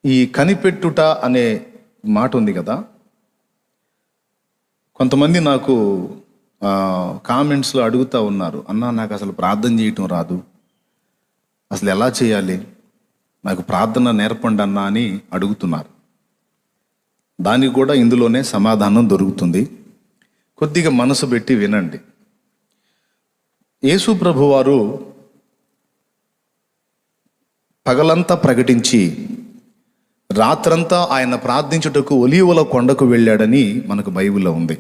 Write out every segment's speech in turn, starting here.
ఈ కనిపెట్టుట అనే మాట ఉంది కదా. కొంతమంది నాకు కామెంట్స్లో అడుగుతూ ఉన్నారు, అన్నా నాకు అసలు ప్రార్థన చేయటం రాదు, అసలు ఎలా చేయాలి, నాకు ప్రార్థన నేర్పండి అన్నా అని అడుగుతున్నారు. దానికి కూడా ఇందులోనే సమాధానం దొరుకుతుంది. కొద్దిగా మనసు పెట్టి వినండి. యేసు ప్రభువారు పగలంతా ప్రకటించి రాత్రంతా ఆయన ప్రార్థించుటకు ఒలీవల కొండకు వెళ్ళాడని మనకు బైబిల్లో ఉంది.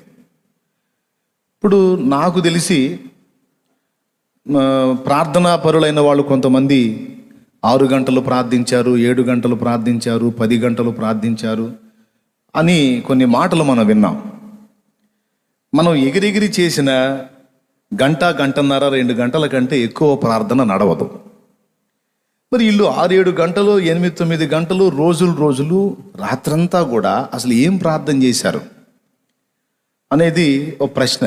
ఇప్పుడు నాకు తెలిసి ప్రార్థనా పరులైన వాళ్ళు కొంతమంది 6 గంటలు ప్రార్థించారు, 7 గంటలు ప్రార్థించారు, 10 గంటలు ప్రార్థించారు అని కొన్ని మాటలు మనం విన్నాం. మనం ఎగిరెగిరి చేసిన గంటన్నర 2 గంటల కంటే ఎక్కువ ప్రార్థన నడవదు. మరి వీళ్ళు 6-7 గంటలు 8-9 గంటలు రోజులు రాత్రంతా కూడా అసలు ఏం ప్రార్థన చేశారు అనేది ఒక ప్రశ్న.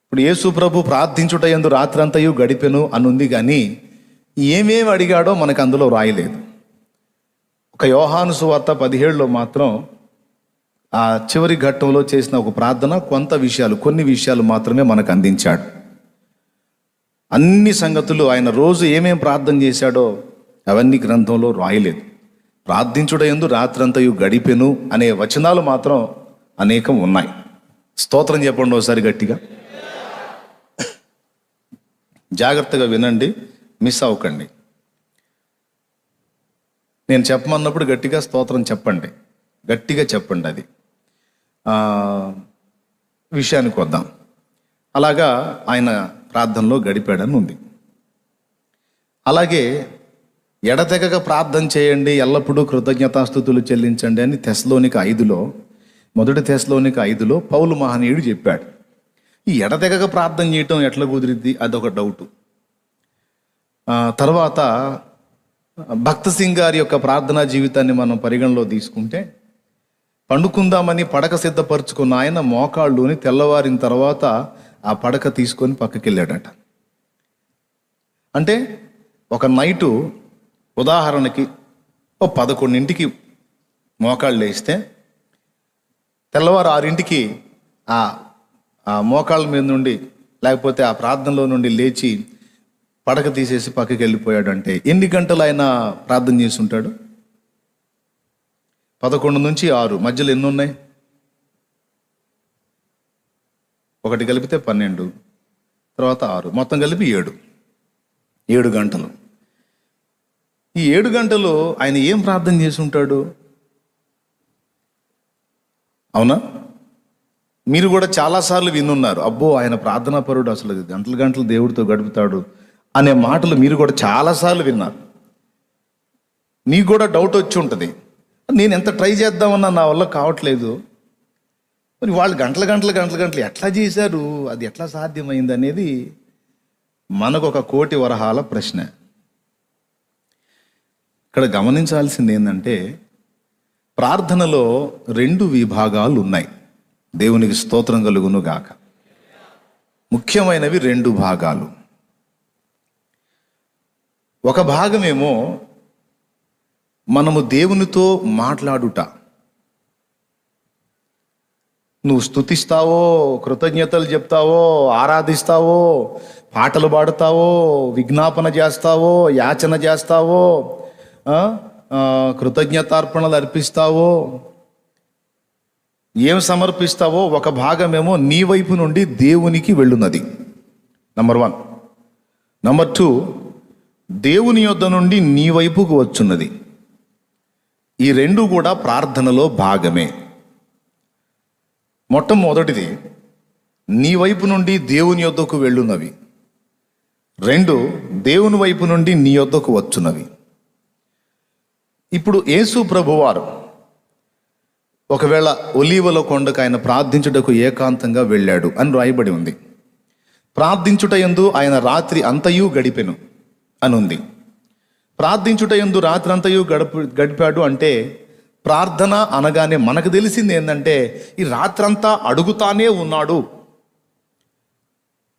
ఇప్పుడు యేసు ప్రభు ప్రార్థించుట యందు రాత్రంతయు గడిపెను అని ఉంది, కానీ ఏమేమి అడిగాడో మనకు అందులో రాయలేదు. ఒక యోహాను సువార్త 17లో మాత్రం ఆ చివరి ఘట్టంలో చేసిన ఒక ప్రార్థన కొన్ని విషయాలు మాత్రమే మనకు అందించాడు. అన్ని సంగతులు ఆయన రోజు ఏమేం ప్రార్థన చేశాడో అవన్నీ గ్రంథంలో రాయలేదు. ప్రార్థించుట యందు రాత్రంతయు గడిపెను అనే వచనాలు మాత్రం అనేకం ఉన్నాయి. స్తోత్రం చెప్పండి ఒకసారి గట్టిగా. జాగ్రత్తగా వినండి, మిస్ అవ్వకండి. నేను చెప్పమన్నప్పుడు గట్టిగా స్తోత్రం చెప్పండి, గట్టిగా చెప్పండి. అది విషయానికి వద్దాం. అలాగా ఆయన ప్రార్థనలో గడిపాడని ఉంది. అలాగే ఎడతెగక ప్రార్థన చేయండి, ఎల్లప్పుడూ కృతజ్ఞతాస్తుతులు చెల్లించండి అని మొదటి తెస్సలోనిక 5లో పౌలు మహనీయుడు చెప్పాడు. ఈ ఎడతెగక ప్రార్థన చేయటం ఎట్లా కుదిరిద్ది, అదొక డౌటు. తర్వాత భక్త సింగ్ గారి యొక్క ప్రార్థనా జీవితాన్ని మనం పరిగణలో తీసుకుంటే, పండుకుందామని పడక సిద్ధపరచుకున్న ఆయన మోకాళ్ళుని తెల్లవారిన తర్వాత ఆ పడక తీసుకొని పక్కకి వెళ్ళాడట. అంటే ఒక నైటు ఉదాహరణకి 11ంటికి మోకాళ్ళు వేస్తే తెల్లవారు 6ంటికి ఆ మోకాళ్ళ మీద నుండి లేకపోతే ఆ ప్రార్థనలో నుండి లేచి పడక తీసేసి పక్కకి వెళ్ళిపోయాడు. అంటే ఎన్ని గంటలు ఆయన ప్రార్థన చేసి ఉంటాడు? 11 నుంచి 6 మధ్యలో ఎన్ని ఉన్నాయి? 1 కలిపితే 12, తర్వాత 6, మొత్తం కలిపి 7 గంటలు. ఈ 7 గంటలు ఆయన ఏం ప్రార్థన చేసి ఉంటాడు? అవునా? మీరు కూడా చాలాసార్లు వినున్నారు, అబ్బో ఆయన ప్రార్థనా పరుడు, అసలు గంటలు దేవుడితో గడుపుతాడు అనే మాటలు మీరు కూడా చాలాసార్లు విన్నారు. మీకు కూడా డౌట్ వచ్చి ఉంటుంది, నేను ఎంత ట్రై చేద్దామన్నా నా వల్ల కావట్లేదు, మరి వాళ్ళు గంటలు ఎట్లా చేశారు, అది ఎట్లా సాధ్యమైంది అనేది మనకు ఒక 1,000,000 వరహాల ప్రశ్న. ఇక్కడ గమనించాల్సింది ఏంటంటే, ప్రార్థనలో 2 విభాగాలు ఉన్నాయి. దేవునికి స్తోత్రం కలుగును గాక. ముఖ్యమైనవి 2 భాగాలు. ఒక భాగమేమో మనము దేవునితో మాట్లాడుట. నువ్వు స్తుతిస్తావో, కృతజ్ఞతలు చెప్తావో, ఆరాధిస్తావో, పాటలు పాడుతావో, విజ్ఞాపన చేస్తావో, యాచన చేస్తావో, కృతజ్ఞతార్పణలు అర్పిస్తావో, ఏం సమర్పిస్తావో ఒక భాగమేమో నీ వైపు నుండి దేవునికి వెళ్ళున్నది. నంబర్ 1. నంబర్ 2, దేవుని యొద్ద నుండి నీ వైపుకు వచ్చున్నది. ఈ 2 కూడా ప్రార్థనలో భాగమే. మొట్టమొదటిది నీ వైపు నుండి దేవుని యొద్దకు వెళ్ళున్నవి, 2 దేవుని వైపు నుండి నీ యొద్దకు వచ్చున్నవి. ఇప్పుడు యేసు ప్రభువారు ఒకవేళ ఒలీవల కొండకు ఆయన ప్రార్థించుటకు ఏకాంతంగా వెళ్ళాడు అని రాయబడి ఉంది. ప్రార్థించుట యందు ఆయన రాత్రి అంతయు గడిపెను అని ఉంది. ప్రార్థించుట యందు రాత్రి అంతయు గడిపాడు అంటే, ప్రార్థన అనగానే మనకు తెలిసింది ఏంటంటే, ఈ రాత్రంతా అడుగుతానే ఉన్నాడు.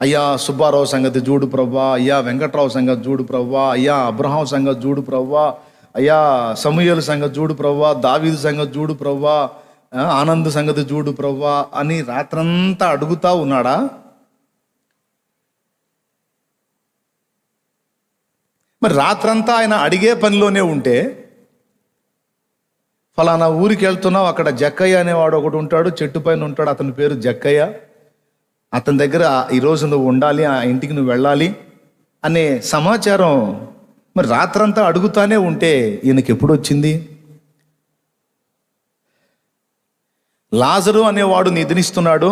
అయ్యా సుబ్బారావు సంగతి చూడు ప్రవ్వా, అయ్యా వెంకట్రావు సంగతి చూడు ప్రవ్వా, అయ్యా అబ్రహాం సంగతి చూడు ప్రవ్వా, అయ్యా సమూయేలు సంగతి చూడు ప్రవ్వా, దావీదు సంగతి చూడు ప్రవ్వా, ఆనంద్ సంగతి చూడు ప్రవ్వా అని రాత్రంతా అడుగుతా ఉన్నాడా? మరి రాత్రంతా ఆయన అడిగే పనిలోనే ఉంటే, ఫలానా ఊరికి వెళ్తున్నావు, అక్కడ జక్కయ్య అనేవాడు ఒకడు ఉంటాడు, చెట్టు పైన ఉంటాడు, అతని పేరు జక్కయ్య, అతని దగ్గర ఈరోజు నువ్వు ఉండాలి, ఆ ఇంటికి నువ్వు వెళ్ళాలి అనే సమాచారం మరి రాత్రంతా అడుగుతానే ఉంటే ఈయనకి ఎప్పుడు వచ్చింది? లాజరు అనేవాడు నిద్రిస్తున్నాడు,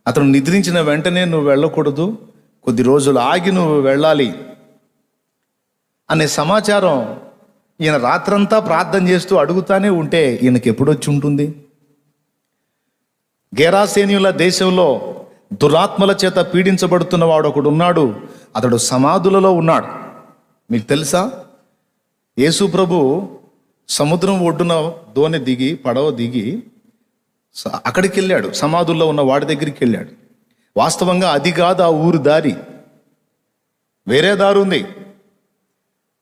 అతను నిద్రించిన వెంటనే నువ్వు వెళ్ళకూడదు, కొద్ది రోజులు ఆగి నువ్వు వెళ్ళాలి అనే సమాచారం ఈయన రాత్రంతా ప్రార్థన చేస్తూ అడుగుతానే ఉంటే ఈయనకి ఎప్పుడు వచ్చి ఉంటుంది? గెరాసేనీయుల దేశంలో దురాత్మల చేత పీడించబడుతున్న వాడు ఒకడు ఉన్నాడు, అతడు సమాధులలో ఉన్నాడు. మీకు తెలుసా, యేసు ప్రభు సముద్రం ఒడ్డున దోణి దిగి, పడవ దిగి అక్కడికి వెళ్ళాడు, సమాధుల్లో ఉన్న వాడి దగ్గరికి వెళ్ళాడు. వాస్తవంగా అది కాదు ఆ ఊరు దారి, వేరే దారి ఉంది.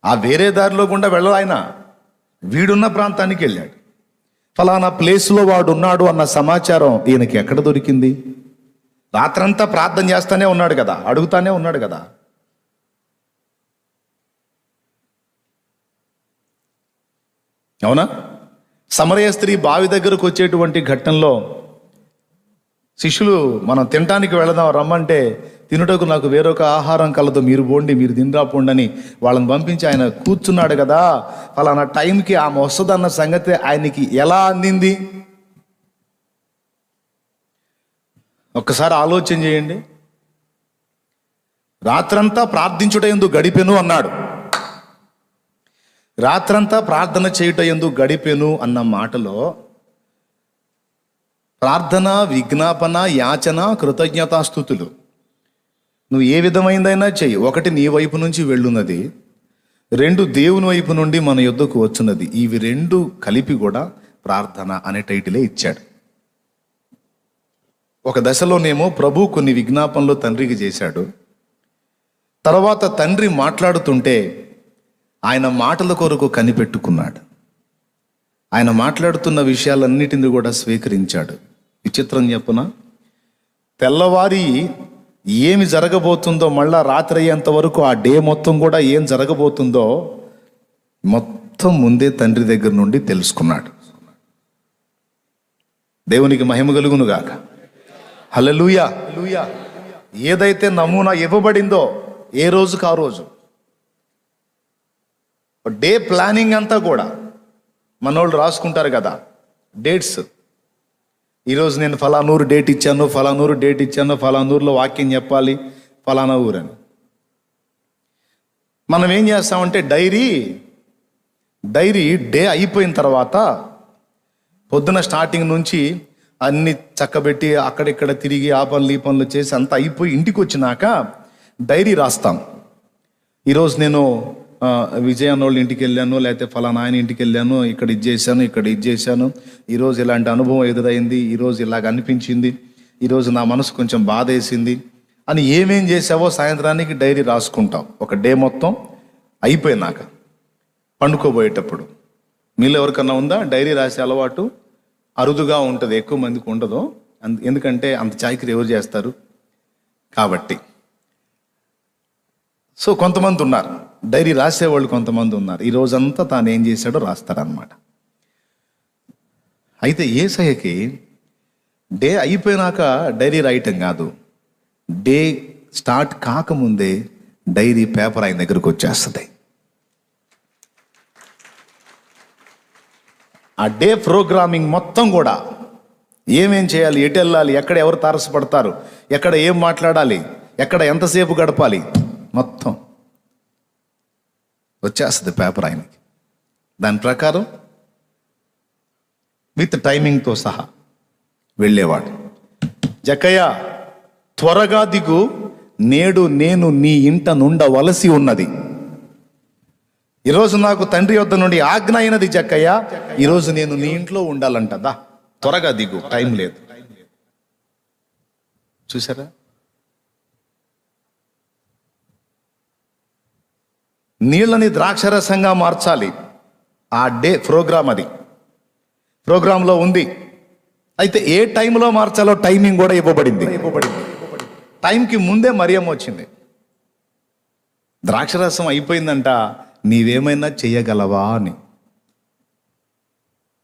ఆ వేరే దారిలో గుండా వెళ్ళాయన వీడున్న ప్రాంతానికి వెళ్ళాడు. ఫలానా ప్లేస్లో వాడు ఉన్నాడు అన్న సమాచారం ఈయనకి ఎక్కడ దొరికింది? రాత్రంతా ప్రార్థన చేస్తానే ఉన్నాడు కదా, అడుగుతానే ఉన్నాడు కదా. అవునా? సమరయ స్త్రీ బావి దగ్గరకు వచ్చేటువంటి ఘట్టంలో శిష్యులు మనం తినడానికి వెళదాం రమ్మంటే, తినుటకు నాకు వేరొక ఆహారం కలదు, మీరు పోండి, మీరు తినరా పోండి అని వాళ్ళని పంపించి ఆయన కూర్చున్నాడు కదా. ఫలానా టైంకి ఆమె వస్తుందన్న సంగతి ఆయనకి ఎలా అందింది? ఒక్కసారి ఆలోచన చేయండి. రాత్రంతా ప్రార్థించుట యందు గడిపెను అన్నాడు. రాత్రంతా ప్రార్థన చేయుట యందు గడిపెను అన్న మాటలో ప్రార్థన, విజ్ఞాపన, యాచన, కృతజ్ఞతాస్తుతులు నువ్వు ఏ విధమైందైనా చెయ్యి. ఒకటి నీ వైపు నుంచి వెళ్ళున్నది, రెండు దేవుని వైపు నుండి మన యొద్దకు వచ్చున్నది. ఇవి రెండు కలిపి కూడా ప్రార్థన అనే టైటిలే ఇచ్చాడు. ఒక దశలోనేమో ప్రభు కొన్ని విజ్ఞాపనలు తండ్రికి చేశాడు. తర్వాత తండ్రి మాట్లాడుతుంటే ఆయన మాటల కొరకు కనిపెట్టుకున్నాడు. ఆయన మాట్లాడుతున్న విషయాలన్నిటిని కూడా స్వీకరించాడు. విచిత్రం చెప్పున, తెల్లవారి ఏమి జరగబోతుందో, మళ్ళా రాత్రి అయ్యేంత వరకు ఆ డే మొత్తం కూడా ఏం జరగబోతుందో మొత్తం ముందే తండ్రి దగ్గర నుండి తెలుసుకున్నాడు. దేవునికి మహిమ కలుగును గాక. హల్లెలూయా. ఏదైతే నమూనా ఇవ్వబడిందో ఏ రోజుకు ఆ రోజు డే ప్లానింగ్ అంతా కూడా మనోళ్ళు రాసుకుంటారు కదా, డేట్స్. ఈరోజు నేను ఫలానూరు డేట్ ఇచ్చాను, ఫలానూరు డేట్ ఇచ్చాను, ఫలానూరులో వాక్యం చెప్పాలి, ఫలానా ఊరని. మనం ఏం చేస్తామంటే డైరీ డే అయిపోయిన తర్వాత పొద్దున స్టార్టింగ్ నుంచి అన్ని చక్కబెట్టి అక్కడిక్కడ తిరిగి ఆ పనులు ఈ పనులు చేసి అంతా అయిపోయి ఇంటికి వచ్చినాక డైరీ రాస్తాం. ఈరోజు నేను విజయ్ అన్నోళ్ళ ఇంటికి వెళ్ళాను, లేకపోతే ఫలానా ఆయన ఇంటికి వెళ్ళాను, ఇక్కడ ఇది చేశాను, ఇక్కడ ఇది చేశాను, ఈరోజు ఇలాంటి అనుభవం ఎదురైంది, ఈరోజు ఇలాగ అనిపించింది, ఈరోజు నా మనసు కొంచెం బాధ వేసింది అని ఏమేం చేసావో సాయంత్రానికి డైరీ రాసుకుంటాం. ఒక డే మొత్తం అయిపోయినాక పండుకోబోయేటప్పుడు. మీలో ఎవరికన్నా ఉందా డైరీ రాసే అలవాటు? అరుదుగా ఉంటుంది, ఎక్కువ మందికి ఉండదు. ఎందుకంటే అంత చాకిరి ఎవరు చేస్తారు కాబట్టి. సో కొంతమంది ఉన్నారు డైరీ రాసేవాళ్ళు, కొంతమంది ఉన్నారు ఈ రోజంతా తాను ఏం చేశాడో రాస్తారనమాట. అయితే యేసయ్యకి డే అయిపోయినాక డైరీ రాయటం కాదు, డే స్టార్ట్ కాకముందే డైరీ పేపర్ ఆయన దగ్గరకు వచ్చేస్తుంది. ఆ డే ప్రోగ్రామింగ్ మొత్తం కూడా ఏమేం చేయాలి, ఎటు వెళ్ళాలి, ఎక్కడ ఎవరు తారసపడతారు, ఎక్కడ ఏం మాట్లాడాలి, ఎక్కడ ఎంతసేపు గడపాలి, మొత్తం వచ్చేస్తుంది పేపర్ ఆయనకి. దాని ప్రకారం విత్ టైమింగ్తో సహా వెళ్ళేవాడు. జక్కయ్య త్వరగా దిగు, నేడు నేను నీ ఇంట నుండవలసి ఉన్నది. ఈరోజు నాకు తండ్రి యొద్ద నుండి ఆజ్ఞ అయినది జక్కయ్య, ఈరోజు నేను నీ ఇంట్లో ఉండాలంటదా, త్వరగా దిగు, టైం లేదు. చూసారా? నీళ్ళని ద్రాక్షరసంగా మార్చాలి, ఆ డే ప్రోగ్రామ్, అది ప్రోగ్రాంలో ఉంది. అయితే ఏ టైంలో మార్చాలో టైమింగ్ కూడా ఇవ్వబడింది. టైంకి ముందే మరియమ్మ వచ్చింది. ద్రాక్షరసం అయిపోయిందంట, నీవేమైనా చెయ్యగలవా అని.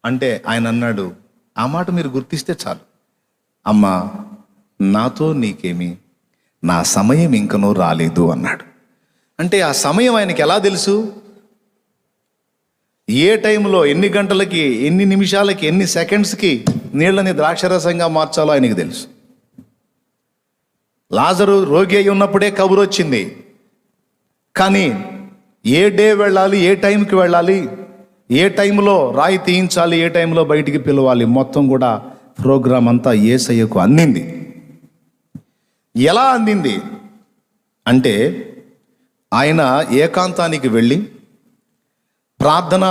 అంటే ఆయన అన్నాడు, ఆ మాట మీరు గుర్తిస్తే చాలు, అమ్మా నాతో నీకేమి, నా సమయం ఇంకనూ రాలేదు అన్నాడు. అంటే ఆ సమయం ఆయనకి ఎలా తెలుసు? ఏ టైంలో, ఎన్ని గంటలకి, ఎన్ని నిమిషాలకి, ఎన్ని సెకండ్స్కి నీళ్ళని ద్రాక్షరసంగా మార్చాలో ఆయనకి తెలుసు. లాజరు రోగి అయి ఉన్నప్పుడే కబురు వచ్చింది. కానీ ఏ డే వెళ్ళాలి, ఏ టైంకి వెళ్ళాలి, ఏ టైంలో రాయి తీయించాలి, ఏ టైంలో బయటికి పిలవాలి, మొత్తం కూడా ప్రోగ్రాం అంతా యేసయ్యకు అందింది. ఎలా అందింది అంటే, ఆయన ఏకాంతానికి వెళ్ళి ప్రార్థన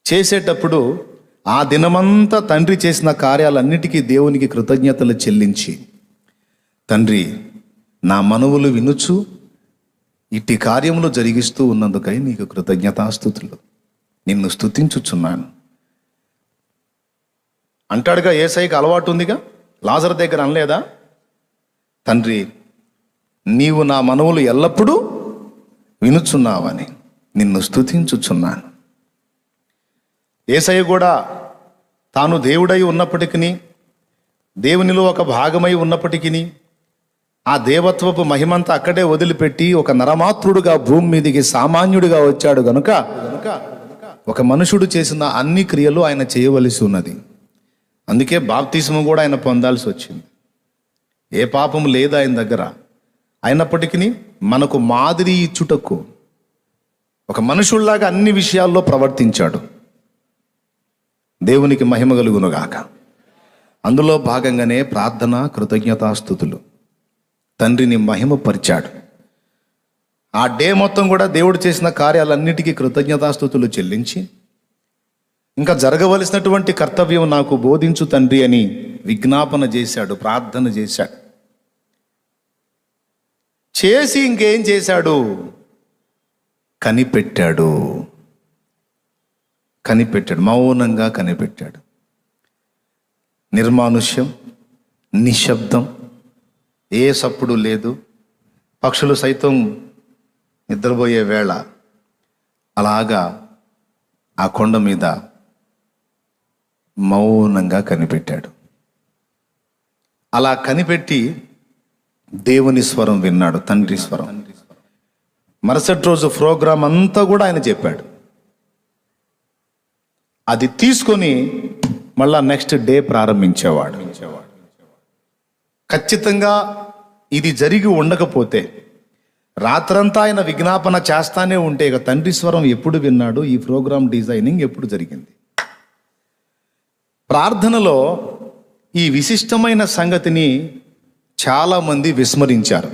చేసేటప్పుడు ఆ దినమంతా తండ్రి చేసిన కార్యాలన్నిటికీ దేవునికి కృతజ్ఞతలు చెల్లించి, తండ్రి నా మనవులు వినుచు ఇట్టి కార్యములు జరిగిస్తూ ఉన్నందుకై నీకు కృతజ్ఞతాస్తుతులు, నిన్ను స్తుతించుచున్నాను అంటాడుగా. యేసయ్యకి అలవాటు ఉందిగా, లాజరు దగ్గర అనలేదా, తండ్రి నీవు నా మనవులు ఎల్లప్పుడూ వినుచున్నావని నిన్ను స్తుతించుచున్నాను. యేసయ్య కూడా తాను దేవుడై ఉన్నప్పటికీ, దేవునిలో ఒక భాగమై ఉన్నప్పటికీ, ఆ దేవత్వపు మహిమంతా అక్కడే వదిలిపెట్టి ఒక నరమాత్రుడుగా భూమి మీదికి సామాన్యుడిగా వచ్చాడు గనుక ఒక మనుషుడు చేసిన అన్ని క్రియలు ఆయన చేయవలసి ఉన్నది. అందుకే బాప్తిస్మం కూడా ఆయన పొందాల్సి వచ్చింది. ఏ పాపము లేదు ఆయన దగ్గర, అయినప్పటికీ మనకు మాదిరి ఇచ్చుటకు ఒక మనుషుల్లాగా అన్ని విషయాల్లో ప్రవర్తించాడు. దేవునికి మహిమ కలుగునుగాక. అందులో భాగంగానే ప్రార్థన, కృతజ్ఞతాస్తుతులు, తండ్రిని మహిమపరిచాడు. ఆ డే మొత్తం కూడా దేవుడు చేసిన కార్యాలన్నిటికీ కృతజ్ఞతాస్తుతులు చెల్లించి, ఇంకా జరగవలసినటువంటి కర్తవ్యం నాకు బోధించు తండ్రి అని విజ్ఞాపన చేశాడు, ప్రార్థన చేశాడు. చేసి ఇంకేం చేశాడు? కనిపెట్టాడు. మౌనంగా కనిపెట్టాడు. నిర్మానుష్యం, నిశ్శబ్దం, ఏ సప్పుడు లేదు, పక్షులు సైతం నిద్రపోయే వేళ అలాగా ఆ కొండ మీద మౌనంగా కనిపెట్టాడు. అలా కనిపెట్టి దేవుని స్వరం విన్నాడు, తండ్రి స్వరం. మరుసటి రోజు ప్రోగ్రాం అంతా కూడా ఆయన చెప్పాడు. అది తీసుకొని మళ్ళా నెక్స్ట్ డే ప్రారంభించేవాడు. ఖచ్చితంగా ఇది జరిగి ఉండకపోతే, రాత్రంతా ఆయన విజ్ఞాపన చేస్తానే ఉంటే ఇక తండ్రి స్వరం ఎప్పుడు విన్నాడు? ఈ ప్రోగ్రాం డిజైనింగ్ ఎప్పుడు జరిగింది? ప్రార్థనలో ఈ విశిష్టమైన సంగతిని చాలామంది విస్మరించారు.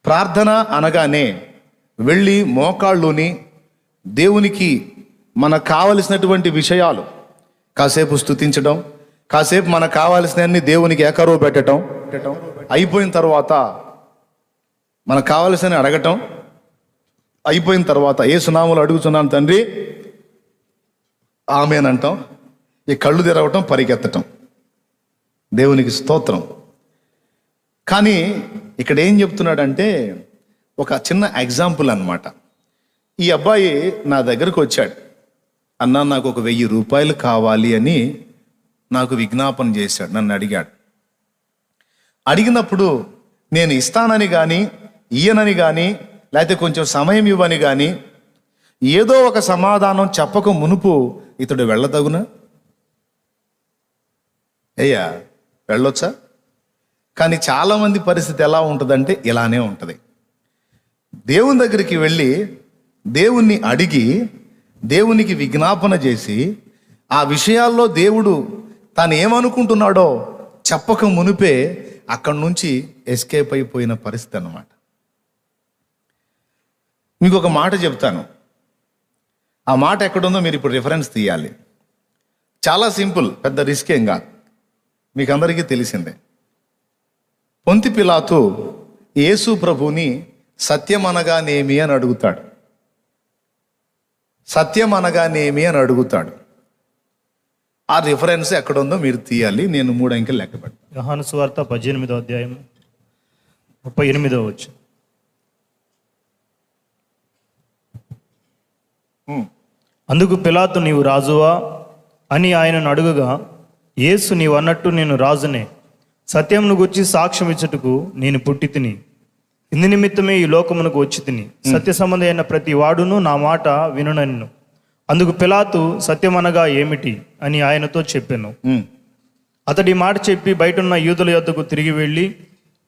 ప్రార్థన అనగానే వెళ్ళి మోకాళ్ళుని దేవునికి మనకు కావలసినటువంటి విషయాలు కాసేపు స్తుతించడం, కాసేపు మనకు కావాల్సినవన్నీ దేవునికి ఏకరువు పెట్టడం, అయిపోయిన తర్వాత మనకు కావలసిన అడగటం, అయిపోయిన తర్వాత యేసు నామములో అడుగుచున్నాను తండ్రి ఆమేనంటాం, ఈ కళ్ళు తెరవటం, పరిగెత్తటం, దేవునికి స్తోత్రం. కానీ ఇక్కడ ఏం చెప్తున్నాడంటే, ఒక చిన్న ఎగ్జాంపుల్ అన్నమాట. ఈ అబ్బాయి నా దగ్గరకు వచ్చాడు, అన్నా నాకు ఒక 1000 రూపాయలు కావాలి అని నాకు విజ్ఞాపన చేశాడు, నన్ను అడిగాడు. అడిగినప్పుడు నేను ఇస్తానని కానీ, ఇయ్యనని కానీ, లేకపోతే కొంచెం సమయం ఇవ్వని కానీ ఏదో ఒక సమాధానం చెప్పక మునుపు ఇతడు వెళ్ళదగునా? అయ్యా వెళ్ళొచ్చా? కానీ చాలామంది పరిస్థితి ఎలా ఉంటుందంటే ఇలానే ఉంటుంది. దేవుని దగ్గరికి వెళ్ళి దేవుణ్ణి అడిగి దేవునికి విజ్ఞాపన చేసి ఆ విషయాల్లో దేవుడు తాను ఏమనుకుంటున్నాడో చెప్పక మునిపే అక్కడి నుంచి ఎస్కేప్ అయిపోయిన పరిస్థితి అన్నమాట. మీకు ఒక మాట చెప్తాను, ఆ మాట ఎక్కడుందో మీరు ఇప్పుడు రిఫరెన్స్ తీయాలి. చాలా సింపుల్, పెద్ద రిస్క్ ఏం కాదు, మీకు అందరికీ తెలిసిందే. పొంతి పిలాతు యేసు ప్రభుని సత్యం అనగానేమి అని అడుగుతాడు. సత్యం అనగానేమి అని అడుగుతాడు. ఆ రిఫరెన్స్ ఎక్కడుందో మీరు తీయాలి. నేను 3 అంకెలు లెక్క పెడతాను. యోహాను సువార్త 18వ అధ్యాయం 38వ వచనం. అందుకు పిలాతు, నీవు రాజువా అని ఆయనను అడుగగా, యేసు, నీవు అన్నట్టు నేను రాజునే. సత్యమును గురించి సాక్ష్యం ఇచ్చుటకు నేను పుట్టి తిని, ఇందు నిమిత్తమే ఈ లోకమునకు వచ్చి తిని, సత్య సంబంధి అయిన ప్రతి వాడును నా మాట వినునన్ను. అందుకు పిలాతు, సత్యమనగా ఏమిటి అని ఆయనతో చెప్పాను. అతడి మాట చెప్పి బయటున్న యూదుల యొద్దకు తిరిగి వెళ్ళి,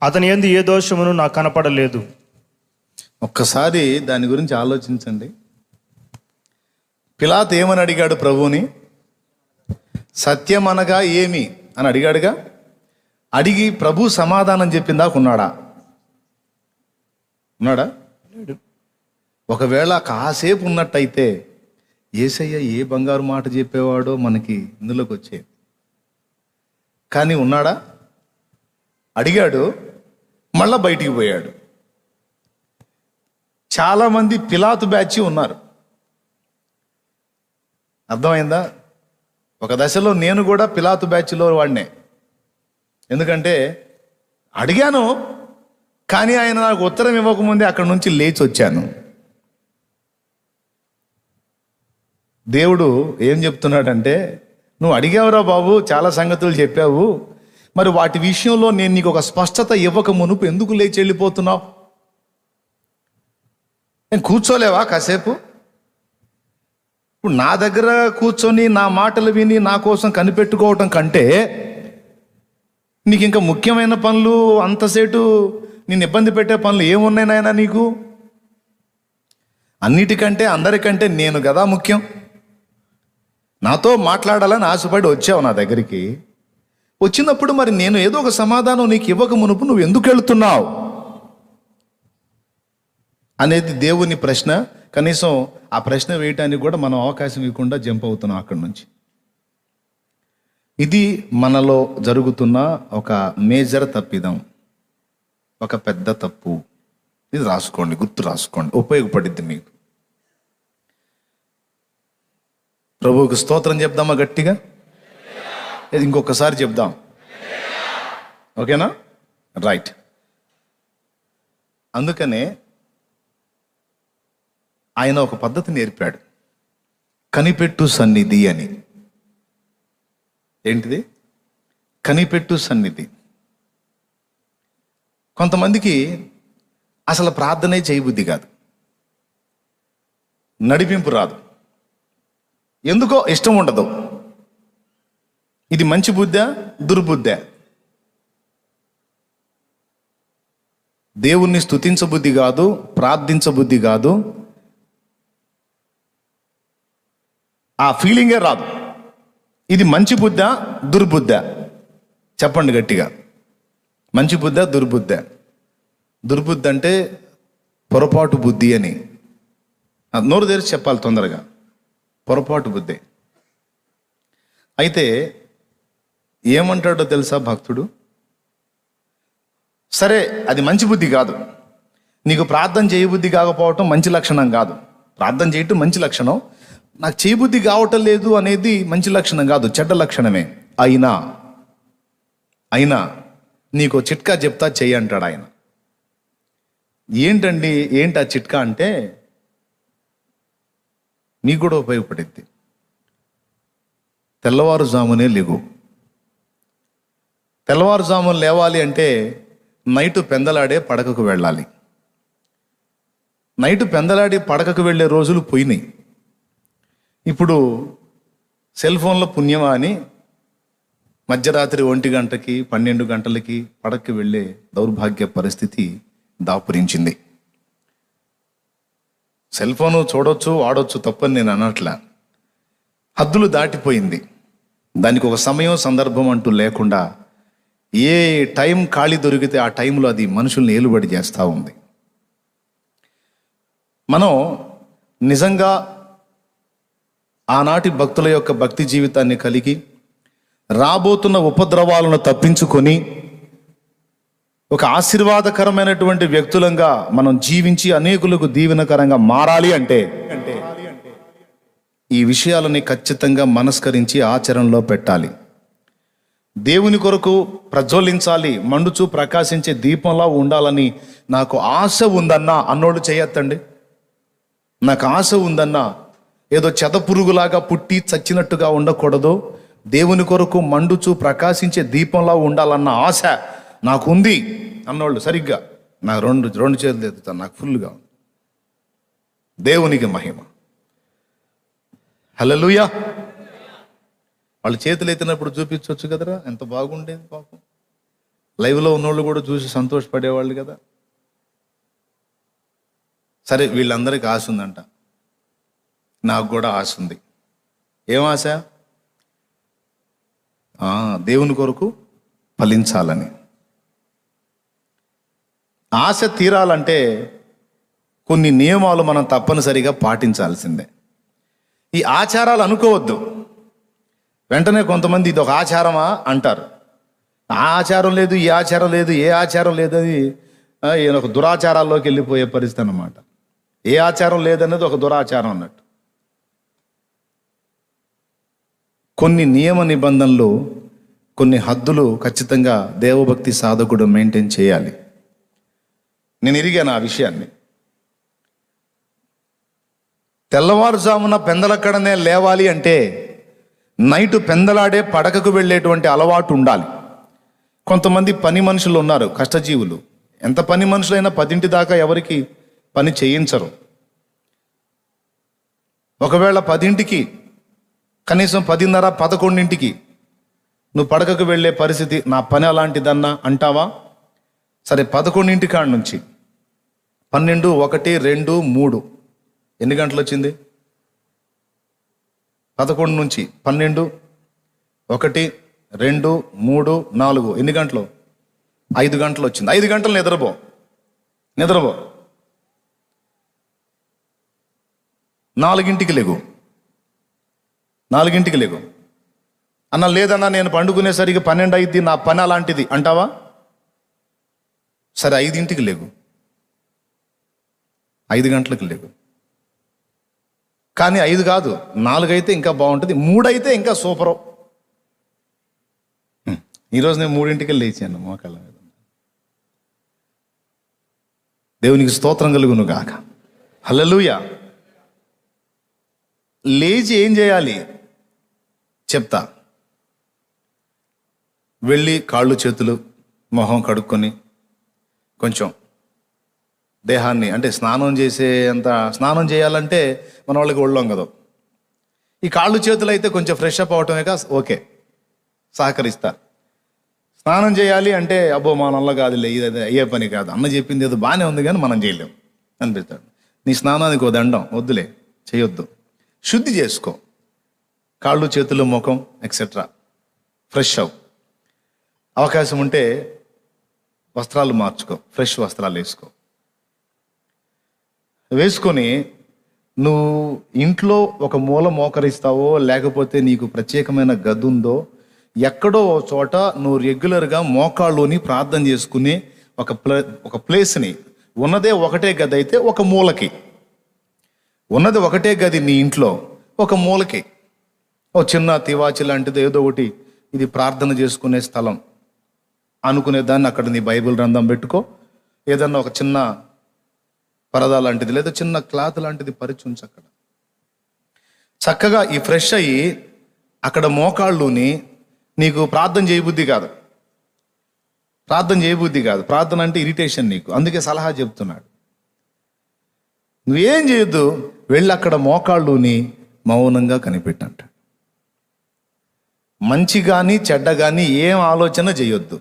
అతని యందు ఏ దోషమును నాకు కనపడలేదు. ఒక్కసారి దాని గురించి ఆలోచించండి. పిలాతు ఏమని అడిగాడు ప్రభువుని? సత్యం అనగా ఏమి అని అడిగాడుగా. అడిగి ప్రభు సమాధానం చెప్పిందాక ఉన్నాడా? ఒకవేళ కాసేపు ఉన్నట్టయితే యేసయ్య ఏ బంగారు మాట చెప్పేవాడో మనకి ఇందులోకి వచ్చేది. కానీ ఉన్నాడా? అడిగాడు, మళ్ళా బయటికి పోయాడు. చాలామంది పిలాతు బ్యాచ్ ఉన్నారు. అర్థమైందా? ఒక దశలో నేను కూడా పిలాతు బ్యాచ్లో వాడినే. ఎందుకంటే అడిగాను, కానీ ఆయన నాకు ఉత్తరం ఇవ్వకముందే అక్కడి నుంచి లేచి వచ్చాను. దేవుడు ఏం చెప్తున్నాడంటే, నువ్వు అడిగావురా బాబు, చాలా సంగతులు చెప్పావు, మరి వాటి విషయంలో నేను నీకు ఒక స్పష్టత ఇవ్వక మునుపు ఎందుకు లేచి వెళ్ళిపోతున్నావు? నేను కూర్చోలేవా కాసేపు? ఇప్పుడు నా దగ్గర కూర్చొని నా మాటలు విని నా కోసం కనిపెట్టుకోవటం కంటే నీకు ఇంకా ముఖ్యమైన పనులు, అంతసేటు నేను ఇబ్బంది పెట్టే పనులు ఏమున్నాయి నాయనా నీకు? అన్నిటికంటే అందరికంటే నేను కదా ముఖ్యం. నాతో మాట్లాడాలని ఆశపడి వచ్చావు నా దగ్గరికి. వచ్చినప్పుడు మరి నేను ఏదో ఒక సమాధానం నీకు ఇవ్వక మునుపు నువ్వు ఎందుకు వెళుతున్నావు అనేది దేవుని ప్రశ్న. కనీసం ఆ ప్రశ్న వేయటానికి కూడా మనం అవకాశం ఇవ్వకుండా జంప్ అవుతున్నాం అక్కడి నుంచి. ఇది మనలో జరుగుతున్న ఒక మేజర్ తప్పిదం, ఒక పెద్ద తప్పు. ఇది రాసుకోండి, గుర్తు రాసుకోండి, ఉపయోగపడిద్ది మీకు. ప్రభువుకు స్తోత్రం చెప్దామా గట్టిగా? ఇంకొకసారి చెప్దాం, ఓకేనా? రైట్. అందుకనే ఆయన ఒక పద్ధతి నేర్పాడు, కనిపెట్టు సన్నిధి అని. ఏంటిది? కనిపెట్టు సన్నిధి. కొంతమందికి అసలు ప్రార్థనే చేయబుద్ధి కాదు, నడిపింపు రాదు, ఎందుకో ఇష్టం ఉండదు. ఇది మంచి బుద్ధా దుర్బుద్ధా? దేవుణ్ణి స్తుతించబుద్ధి కాదు, ప్రార్థించబుద్ధి కాదు, ఆ ఫీలింగే రాదు. ఇది మంచి బుద్ధా దుర్బుద్ధా? చెప్పండి గట్టిగా. మంచి బుద్ధా దుర్బుద్ధా? దుర్బుద్ధి అంటే పొరపాటు బుద్ధి అని. నోరు తెరిచి చెప్పాలి తొందరగా. పొరపాటు బుద్ధి. అయితే ఏమంటాడో తెలుసా భక్తుడు? సరే, అది మంచి బుద్ధి కాదు, నీకు ప్రార్థన చేయబుద్ధి కాకపోవటం మంచి లక్షణం కాదు. ప్రార్థన చేయటం మంచి లక్షణం, నాకు చేయబుద్ధి కావటం లేదు అనేది మంచి లక్షణం కాదు, చెడ్డ లక్షణమే. అయినా నీకు చిట్కా చెప్తా, చెయ్యి అంటాడు ఆయన. ఏంటండి, ఏంటి ఆ చిట్కా అంటే మీకు కూడా ఉపయోగపడిద్ది. తెల్లవారుజామునే లేవు. తెల్లవారుజామున లేవాలి అంటే నైటు పెందలాడే పడకకు వెళ్ళాలి. నైటు పెందలాడి పడకకు వెళ్ళే రోజులు పోయినాయి. ఇప్పుడు సెల్ ఫోన్లో పుణ్యమా అని మధ్యరాత్రి 1 గంటకి 12 గంటలకి పడకకి వెళ్ళే దౌర్భాగ్య పరిస్థితి దాపురించింది. సెల్ ఫోను చూడొచ్చు, వాడొచ్చు, తప్పని నేను అనట్లా. హద్దులు దాటిపోయింది. దానికి ఒక సమయం సందర్భం అంటూ లేకుండా ఏ టైం ఖాళీ దొరికితే ఆ టైంలో అది మనుషుల్ని ఏలుబడి చేస్తూ ఉంది. మనం నిజంగా ఆనాటి భక్తుల యొక్క భక్తి జీవితాన్ని కలిగి రాబోతున్న ఉపద్రవాలను తప్పించుకొని ఒక ఆశీర్వాదకరమైనటువంటి వ్యక్తులంగా మనం జీవించి అనేకులకు దీవెనకరంగా మారాలి అంటే ఈ విషయాలని ఖచ్చితంగా మనస్కరించి ఆచరణలో పెట్టాలి. దేవుని కొరకు ప్రజ్వలించాలి, మండుచు ప్రకాశించే దీపంలా ఉండాలని నాకు ఆశ ఉందన్నా అన్నోళ్ళు చేయొద్దండి. నాకు ఆశ ఉందన్నా ఏదో చెదపురుగులాగా పుట్టి చచ్చినట్టుగా ఉండకూడదు. దేవుని కొరకు మండుచు ప్రకాశించే దీపంలా ఉండాలన్న ఆశ నాకుంది అన్నోళ్ళు సరిగ్గా నాకు రెండు చేతులు ఎత్తుతాను, నాకు ఫుల్గా ఉంది. దేవునికి మహిమ. హల్లెలూయా. వాళ్ళు చేతులు ఎత్తినప్పుడు చూపించవచ్చు కదరా, ఎంత బాగుండేది పాపం. లైవ్లో ఉన్నోళ్ళు కూడా చూసి సంతోషపడేవాళ్ళు కదా. సరే, వీళ్ళందరికీ ఆశ ఉందంట, నాకు కూడా ఆశ ఉంది. ఏం ఆశ? దేవుని కొరకు ఫలించాలని. ఆశ తీరాలంటే కొన్ని నియమాలు మనం తప్పనిసరిగా పాటించాల్సిందే. ఈ ఆచారాలు అనుకోవద్దు. వెంటనే కొంతమంది ఇది ఒక ఆచారమా అంటారు. ఆ ఆచారం లేదు, ఈ ఆచారం లేదు, ఏ ఆచారం లేదు, అది ఈయన ఒక దురాచారాల్లోకి వెళ్ళిపోయే పరిస్థితి అన్నమాట. ఏ ఆచారం లేదనేది ఒక దురాచారం అన్నట్టు. కొన్ని నియమ నిబంధనలు, కొన్ని హద్దులు ఖచ్చితంగా దేవభక్తి సాధకుడు మెయింటైన్ చేయాలి. నేను ఎరిగాను ఆ విషయాన్ని. తెల్లవారుజామున పెందలక్కడనే లేవాలి అంటే నైటు పెందలాడే పడకకు వెళ్ళేటువంటి అలవాటు ఉండాలి. కొంతమంది పని మనుషులు ఉన్నారు, కష్టజీవులు. ఎంత పని మనుషులైనా 10 దాకా ఎవరికి పని చేయించరు. ఒకవేళ 10కి కనీసం 10:30, 11కి నువ్వు పడకకు వెళ్ళే పరిస్థితి, నా పని అలాంటిదన్నా అంటావా? సరే, 11 కాడ నుంచి 12, 1, 2, 3 ఎన్ని గంటలు వచ్చింది? 11 నుంచి 12, 1, 2, 3, 4 ఎన్ని గంటలు? 5 గంటలు వచ్చింది. 5 గంటలు నిద్రపో. 4కి లేగు. 4కి లేగు. అన్న లేదన్నా నేను పండుకునేసరికి 12 అయింది, నా పని అలాంటిది అంటావా? సరే, 5కి లేగు. 5 గంటలకు లేగు. కానీ 5 కాదు, 4 అయితే ఇంకా బాగుంటుంది, 3 అయితే ఇంకా సూపరు. ఈరోజు నేను 3కి లేచాను మోకాళ్ళ మీద. దేవునికి స్తోత్రం కలుగును గాక. హల్లెలూయా. లేచి ఏం చేయాలి చెప్తా. వెళ్ళి కాళ్ళు చేతులు మొహం కడుక్కొని కొంచెం దేహాన్ని, అంటే స్నానం చేయాలంటే మన వాళ్ళకి ఒళ్ళం కదా. ఈ కాళ్ళు చేతులు అయితే కొంచెం ఫ్రెష్ అప్ అవటమే ఓకే, సహకరిస్తా. స్నానం చేయాలి అంటే అబ్బో మా నల్ల కాదులే, ఇది అయ్యే పని కాదు, అన్న చెప్పింది ఏదో బాగానే ఉంది కానీ మనం చేయలేం అనిపిస్తాడు. నీ స్నానానికి ఓ దండం, వద్దులే చేయొద్దు. శుద్ధి చేసుకో, కాళ్ళు చేతులు ముఖం ఎక్సెట్రా, ఫ్రెష్ అవు. అవకాశం ఉంటే వస్త్రాలు మార్చుకో, ఫ్రెష్ వస్త్రాలు వేసుకొని నువ్వు ఇంట్లో ఒక మూల మోకరిస్తావో, లేకపోతే నీకు ప్రత్యేకమైన గది ఉందో, ఎక్కడో చోట నువ్వు రెగ్యులర్గా మోకాళ్ళుని ప్రార్థన చేసుకుని ఒక ప్లేస్ని, ఉన్నదే ఒకటే గది అయితే ఒక మూలకి, ఉన్నది ఒకటే గది నీ ఇంట్లో ఒక మూలకి ఓ చిన్న తివాచి లాంటిది ఏదో ఒకటి, ఇది ప్రార్థన చేసుకునే స్థలం అనుకునే దాన్ని అక్కడ నీ బైబిల్ గ్రంథం పెట్టుకో. ఏదన్నా ఒక చిన్న పరదా లాంటిది లేదా చిన్న క్లాత్ లాంటిది పరిచి ఉంచు అక్కడ. చక్కగా ఈ ఫ్రెష్ అయ్యి అక్కడ మోకాళ్ళుని, నీకు ప్రార్థన చేయబుద్ధి కాదు, ప్రార్థన అంటే ఇరిటేషన్ నీకు. అందుకే సలహా చెప్తున్నాడు, నువ్వేం చేయొద్దు, వెళ్ళి అక్కడ మోకాళ్ళుని మౌనంగా కనిపెట్టంట. మంచి కానీ చెడ్డ కానీ ఏం ఆలోచన చేయొద్దు.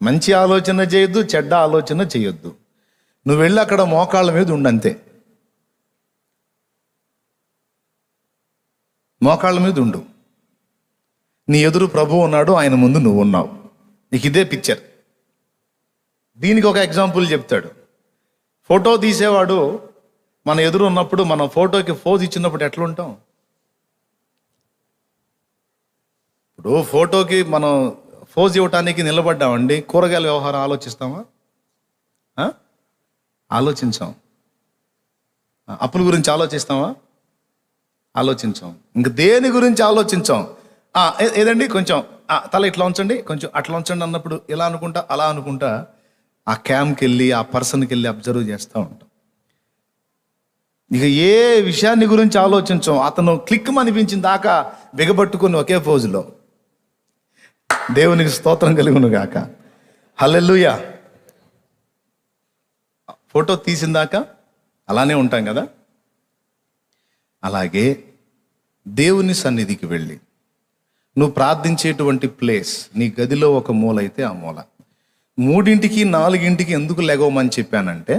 మంచి ఆలోచన చేయొద్దు, చెడ్డ ఆలోచన చేయొద్దు. నువ్వు వెళ్ళి అక్కడ మోకాళ్ళ మీద ఉండంతే. మోకాళ్ళ మీద ఉండు. నీ ఎదురు ప్రభువు ఉన్నాడు, ఆయన ముందు నువ్వు ఉన్నావు. నీకు ఇదే పిక్చర్. దీనికి ఒక ఎగ్జాంపుల్ చెప్తాడు. ఫోటో తీసేవాడు మన ఎదురు ఉన్నప్పుడు, మనం ఫోటోకి పోజ్ ఇచ్చినప్పుడు ఎట్లుంటాం? ఇప్పుడు ఫోటోకి మనం పోజ్ ఇవ్వటానికి నిలబడ్డామండి, కూరగాయల వ్యవహారం ఆలోచిస్తామా? ఆలోచించాం. అప్పుల గురించి ఆలోచిస్తామా? ఆలోచించాం. ఇంక దేని గురించి ఆలోచించాం. ఏదండి కొంచెం తల ఇట్లా ఉంచండి, కొంచెం అట్లా ఉంచండి అన్నప్పుడు ఇలా అనుకుంటా అలా అనుకుంటా ఆ క్యాంప్కి వెళ్ళి ఆ పర్సన్కి వెళ్ళి అబ్జర్వ్ చేస్తూ ఉంటాం. ఇక ఏ విషయాన్ని గురించి ఆలోచించాం. అతను క్లిక్ అనిపించిన దాకా బిగబట్టుకుని ఒకే పోజులో దేవునికి స్తోత్రం కలుగును గాక. హల్లెలూయా. ఫోటో తీసిన దాకా అలానే ఉంటాం కదా. అలాగే దేవుని సన్నిధికి వెళ్ళి నువ్వు ప్రార్థించేటువంటి ప్లేస్ నీ గదిలో ఒక మూల అయితే ఆ మూల 3ంటికి 4ంటికి ఎందుకు లెగవమని చెప్పానంటే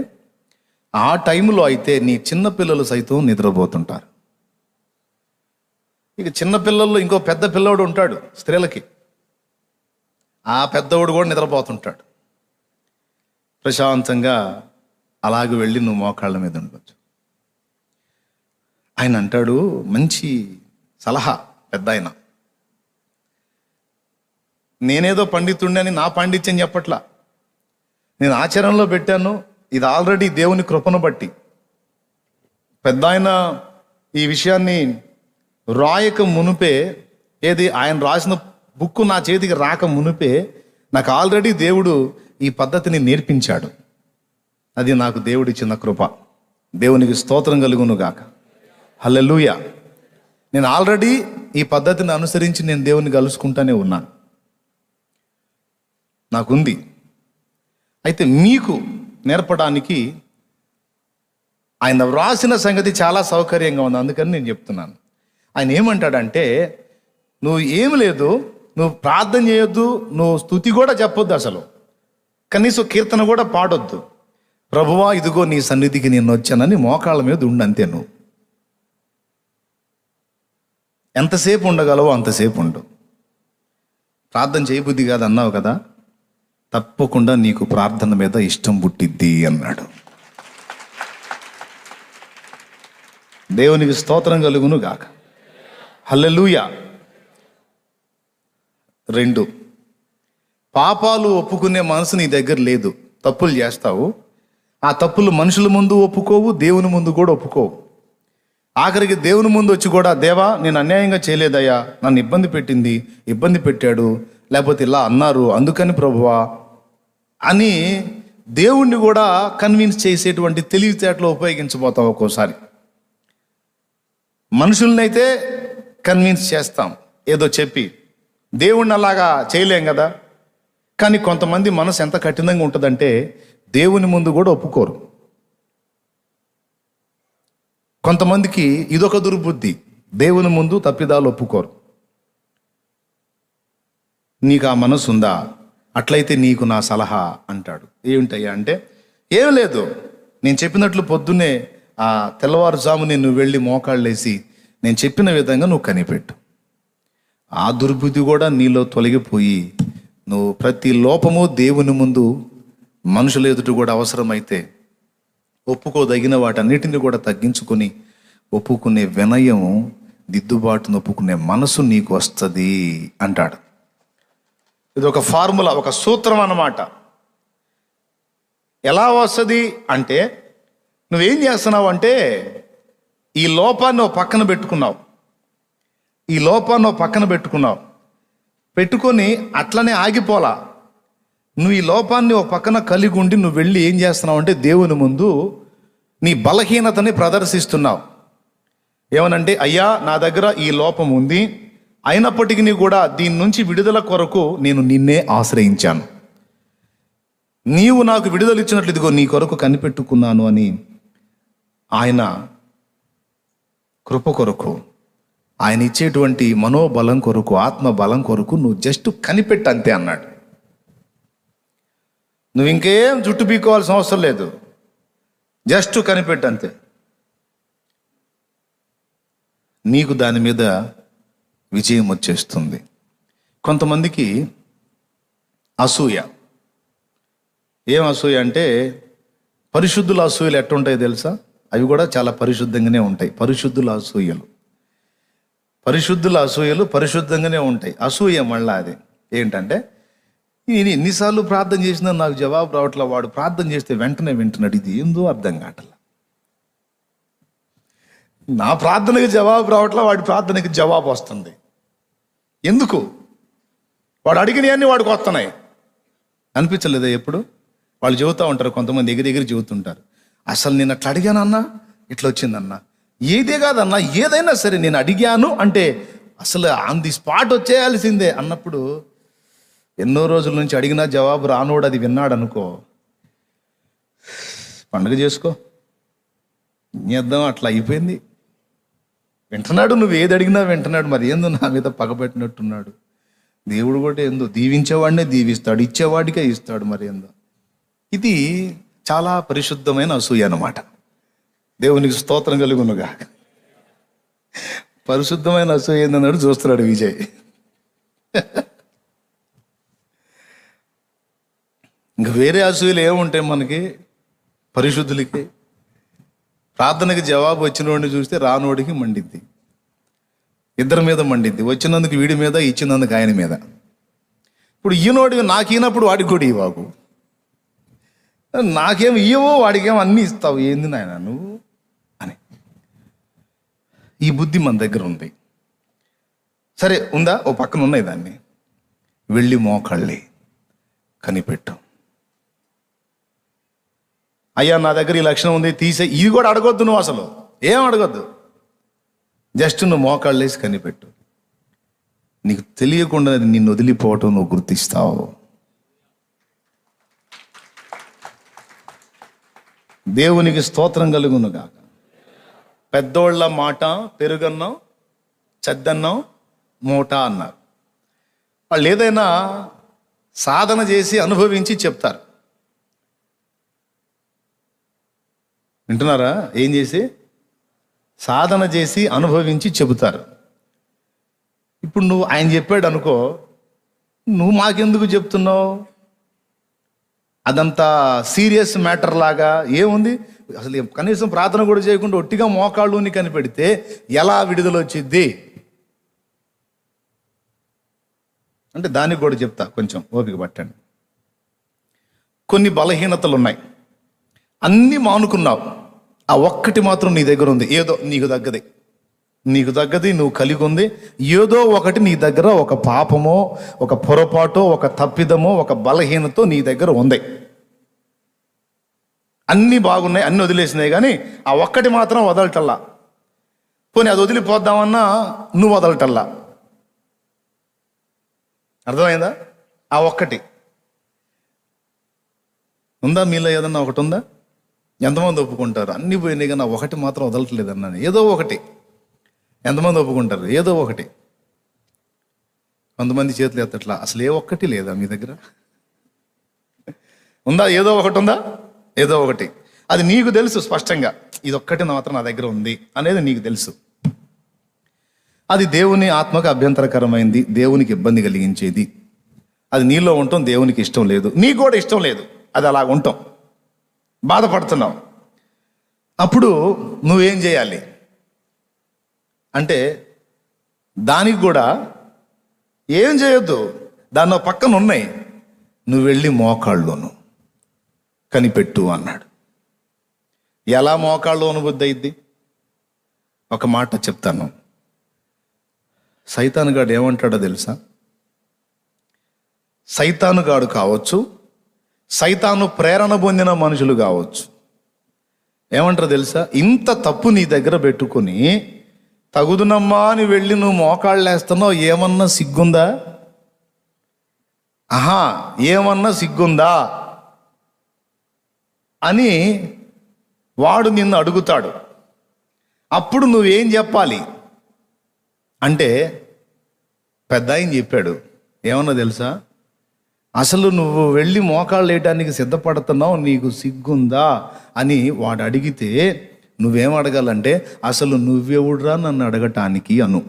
ఆ టైంలో అయితే నీ చిన్నపిల్లలు సైతం నిద్రపోతుంటారు. ఇక చిన్నపిల్లల్లో ఇంకో పెద్ద పిల్లోడు ఉంటాడు స్త్రీలకి, ఆ పెద్దవాడు కూడా నిద్రపోతుంటాడు. ప్రశాంతంగా అలాగే వెళ్ళి నువ్వు మోకాళ్ళ మీద ఉండవచ్చు. ఆయన అంటాడు, మంచి సలహా పెద్ద ఆయన. నేనేదో పండితుండే అని నా పాండిత్యం చెప్పట్లా, నేను ఆచరణలో పెట్టాను. ఇది ఆల్రెడీ దేవుని కృపను బట్టి. పెద్ద ఆయన ఈ విషయాన్ని రాయక మునుపే, ఏది ఆయన రాసిన బుక్ నా చేతికి రాక మునుపే నాకు ఆల్రెడీ దేవుడు ఈ పద్ధతిని నేర్పించాడు. అది నాకు దేవుడిచ్చిన కృప. దేవునికి స్తోత్రం కలుగును గాక. హల్లెలూయా. నేను ఆల్రెడీ ఈ పద్ధతిని అనుసరించి నేను దేవుని కలుసుకుంటానే ఉన్నాను, నాకుంది. అయితే మీకు నేర్పడానికి ఆయన వ్రాసిన సంగతి చాలా సౌకర్యంగా ఉంది, అందుకని నేను చెప్తున్నాను. ఆయన ఏమంటాడంటే, నువ్వు ఏం లేదు, నువ్వు ప్రార్థన చేయొద్దు, నువ్వు స్తుతి కూడా చెప్పొద్దు, అసలు కనీసం కీర్తన కూడా పాడొద్దు. ప్రభువా ఇదిగో నీ సన్నిధికి నేను వచ్చానని మోకాళ్ళ మీద ఉండు, అంతే. నువ్వు ఎంతసేపు ఉండగలవో అంతసేపు ఉండు. ప్రార్థన చేయబుద్ధి కాదు అన్నావు కదా, తప్పకుండా నీకు ప్రార్థన మీద ఇష్టం పుట్టిద్ది అన్నాడు. దేవునికి స్తోత్రం కలుగును గాక. హల్లెలూయా. 2, పాపాలు ఒప్పుకునే మనసు నీ దగ్గర లేదు. తప్పులు చేస్తావు, ఆ తప్పులు మనుషుల ముందు ఒప్పుకోవు, దేవుని ముందు కూడా ఒప్పుకోవు. ఆఖరికి దేవుని ముందు వచ్చి కూడా, దేవా నేను అన్యాయంగా చేయలేదయ్యా, నన్ను ఇబ్బంది పెట్టాడు, లేకపోతే ఇలా అన్నారు, అందుకని ప్రభువా అని దేవుణ్ణి కూడా కన్విన్స్ చేసేటువంటి తెలివితేటలు ఉపయోగించబోతాం. ఒక్కోసారి మనుషులనైతే కన్విన్స్ చేస్తాం ఏదో చెప్పి, దేవుణ్ణి అలాగా చేయలేం కదా. కానీ కొంతమంది మనసు ఎంత కఠినంగా ఉంటుందంటే దేవుని ముందు కూడా ఒప్పుకోరు. కొంతమందికి ఇదొక దుర్బుద్ధి, దేవుని ముందు తప్పిదాలు ఒప్పుకోరు. నీకు ఆ మనసు ఉందా? అట్లయితే నీకు నా సలహా అంటాడు. ఏమిటయ్యా అంటే, ఏం లేదు, నేను చెప్పినట్లు పొద్దున్నే ఆ తెల్లవారుజామునే నువ్వు వెళ్ళి మోకాళ్ళేసి నేను చెప్పిన విధంగా నువ్వు కనిపెట్టు. ఆ దుర్బుద్ధి కూడా నీలో తొలగిపోయి నువ్వు ప్రతి లోపము దేవుని ముందు మనుషుల ఎదుట కూడా అవసరమైతే ఒప్పుకోదగిన వాటన్నిటిని కూడా తగ్గించుకొని ఒప్పుకునే వినయం, దిద్దుబాటును ఒప్పుకునే మనసు నీకు వస్తుంది అంటాడు. ఇది ఒక ఫార్ములా, ఒక సూత్రం అన్నమాట. ఎలా వస్తుంది అంటే, నువ్వేం చేస్తున్నావు అంటే, ఈ లోపాన్ని ఓ పక్కన పెట్టుకున్నావు, పెట్టుకొని అట్లనే ఆగిపోలా. నువ్వు ఈ లోపాన్ని ఓ పక్కన కలిగి ఉండి నువ్వు వెళ్ళి ఏం చేస్తున్నావు అంటే, దేవుని ముందు నీ బలహీనతని ప్రదర్శిస్తున్నావు. ఏమనంటే, అయ్యా నా దగ్గర ఈ లోపం ఉంది, అయినప్పటికీ కూడా దీని నుంచి విడుదల కొరకు నేను నిన్నే ఆశ్రయించాను, నీవు నాకు విడుదల ఇచ్చినట్లు ఇదిగో నీ కొరకు కనిపెట్టుకున్నాను అని ఆయన కృప కొరకు, ఆయన ఇచ్చేటువంటి మనోబలం కొరకు, ఆత్మ బలం కొరకు నువ్వు జస్ట్ కనిపెట్టు అంతే అన్నాడు. నువ్వు ఇంకేం జుట్టు పీకోవాల్సిన అవసరం లేదు, జస్ట్ కనిపెట్టు అంతే. నీకు దాని మీద విజయం వచ్చేస్తుంది. కొంతమందికి అసూయ. ఏం అసూయ అంటే, పరిశుద్ధుల అసూయలు ఎట్టుంటాయి తెలుసా? అవి కూడా చాలా పరిశుద్ధంగానే ఉంటాయి. పరిశుద్ధుల అసూయలు పరిశుద్ధంగానే ఉంటాయి. అసూయ మళ్ళా అది ఏంటంటే, నేను ఎన్నిసార్లు ప్రార్థన చేసినా నాకు జవాబు రావట్లా, వాడు ప్రార్థన చేస్తే వెంటనే వింటున్నాడు, ఇది ఏందో అర్థం కావట్లా. నా ప్రార్థనకి జవాబు రావట్లా, వాడి ప్రార్థనకి జవాబు వస్తుంది. ఎందుకు? వాడు అడిగినవన్నీ వాడికి వస్తున్నాయి. అనిపించలేదా ఎప్పుడు? వాళ్ళు చెబుతూ ఉంటారు, కొంతమంది ఎగిరి చెబుతుంటారు, అసలు నేను అట్లా అడిగానన్నా ఇట్లా వచ్చిందన్నా. ఏదే కాదన్నా, ఏదైనా సరే నేను అడిగాను అంటే అసలు ఆన్ ది స్పాట్ వచ్చేయాల్సిందే అన్నప్పుడు, ఎన్నో రోజుల నుంచి అడిగినా జవాబు రానోడు అది విన్నాడు అనుకో, పండుగ చేసుకో, చేద్దాం, అట్లా అయిపోయింది. వింటున్నాడు, నువ్వు ఏది అడిగినా వింటున్నాడు. మరి ఏందో నా మీద పగబెట్టినట్టున్నాడు. దేవుడు కూడా ఏందో దీవించేవాడినే దీవిస్తాడు, ఇచ్చేవాడికే ఇస్తాడు. మరి ఏందో ఇది చాలా పరిశుద్ధమైన అసూయ అన్నమాట. దేవునికి స్తోత్రం కలుగునుగా. పరిశుద్ధమైన అసూయ ఏందన్నాడు చూస్తున్నాడు విజయ్. ఇంక వేరే అసూయలు ఏముంటాయి మనకి? పరిశుద్ధులకి ప్రార్థనకి జవాబు వచ్చినోడిని చూస్తే రానోడికి మండిద్ది. ఇద్దరి మీద మండిద్ది, వచ్చినందుకు వీడి మీద, ఇచ్చినందుకు ఆయన మీద. ఇప్పుడు ఈయనోడి నాకు ఈనప్పుడు వాడికి కూడా ఇవ్వకు, నాకేం ఇవ్వవు వాడికేమో అన్నీ ఇస్తావు, ఏంది నాయన నువ్వు అని. ఈ బుద్ధి మన దగ్గర ఉంది. సరే ఉందా? ఓ పక్కన ఉన్నాయి. దాన్ని వెళ్ళి మోకాళ్ళి కనిపెట్టు. అయ్యా నా దగ్గర ఈ లక్షణం ఉంది, తీసే. ఇది కూడా అడగొద్దు నువ్వు, అసలు ఏం అడగొద్దు. జస్ట్ నువ్వు మోకాళ్ళేసి కనిపెట్టు. నీకు తెలియకుండా నిన్ను వదిలిపోవటం నువ్వు గుర్తిస్తావు. దేవునికి స్తోత్రం కలుగునుగా. పెద్దోళ్ళ మాట పెరుగన్నం చెద్దన్నం మూట అన్నారు. వాళ్ళు ఏదైనా సాధన చేసి అనుభవించి చెప్తారు. వింటున్నారా? ఏం చేసి? సాధన చేసి అనుభవించి చెబుతారు. ఇప్పుడు నువ్వు ఆయన చెప్పాడు అనుకో, నువ్వు మాకెందుకు చెప్తున్నావు? అదంతా సీరియస్ మ్యాటర్ లాగా ఏముంది? అసలు కనీసం ప్రార్థన కూడా చేయకుండా ఒట్టిగా మోకాళ్ళుని కనిపెడితే ఎలా విడుదల వచ్చిద్ది అంటే దానికి కూడా చెప్తా, కొంచెం ఓపిక పట్టండి. కొన్ని బలహీనతలు ఉన్నాయి, అన్నీ మానుకున్నావు, ఆ ఒక్కటి మాత్రం నీ దగ్గర ఉంది. ఏదో నీకు తగ్గది నువ్వు కలిగి ఉంది. ఏదో ఒకటి నీ దగ్గర, ఒక పాపమో, ఒక పొరపాటో, ఒక తప్పిదమో, ఒక బలహీనతో నీ దగ్గర ఉంది. అన్నీ బాగున్నాయి, అన్నీ వదిలేసినాయి, కానీ ఆ ఒక్కటి మాత్రం వదలటల్లా. పోనీ అది వదిలిపోద్దామన్నా నువ్వు వదలటల్లా. అర్థమైందా? ఆ ఒక్కటి ఉందా మీలో? ఏదన్నా ఒకటి ఉందా? ఎంతమంది ఒప్పుకుంటారు? అన్నీ పోయినాయి కానీ ఒకటి మాత్రం వదలట్లేదన్నాను. ఏదో ఒకటి. ఎంతమంది ఒప్పుకుంటారు? ఏదో ఒకటి. కొంతమంది చేతులు ఎత్తట్లా. అసలు ఏ ఒక్కటి లేదా మీ దగ్గర? ఉందా? ఏదో ఒకటి ఉందా? ఏదో ఒకటి. అది నీకు తెలుసు స్పష్టంగా, ఇది ఒక్కటి మాత్రం నా దగ్గర ఉంది అనేది నీకు తెలుసు. అది దేవుని ఆత్మకు అభ్యంతరకరమైంది, దేవునికి ఇబ్బంది కలిగించేది. అది నీలో ఉండటం దేవునికి ఇష్టం లేదు, నీకు కూడా ఇష్టం లేదు. అది అలా ఉండటం బాధపడుతున్నావు. అప్పుడు నువ్వేం చేయాలి అంటే, దానికి కూడా ఏం చేయొద్దు, దాన్ని పక్కన ఉన్నాయి, నువ్వు వెళ్ళి మోకాళ్ళలోను కనిపెట్టు అన్నాడు. ఎలా మోకాళ్ళు అనుబుద్ధి అయింది? ఒక మాట చెప్తాను. సైతానుగాడు ఏమంటాడో తెలుసా? సైతానుగాడు కావచ్చు, సైతాను ప్రేరణ పొందిన మనుషులు కావచ్చు. ఏమంటారు తెలుసా? ఇంత తప్పు నీ దగ్గర పెట్టుకొని తగుదునమ్మా అని వెళ్ళి నువ్వు మోకాళ్ళు వేస్తున్నావు, ఏమన్నా సిగ్గుందా? ఏమన్నా సిగ్గుందా అని వాడు నిన్ను అడుగుతాడు. అప్పుడు నువ్వేం చెప్పాలి అంటే, పెద్ద ఆయన చెప్పాడు, ఏమన్నా తెలుసా? అసలు నువ్వు వెళ్ళి మోకాళ్ళు వేయటానికి సిద్ధపడుతున్నావు, నీకు సిగ్గుందా అని వాడు అడిగితే నువ్వేం అడగాలంటే, అసలు నువ్వెవుడురా నన్ను అడగటానికి అను.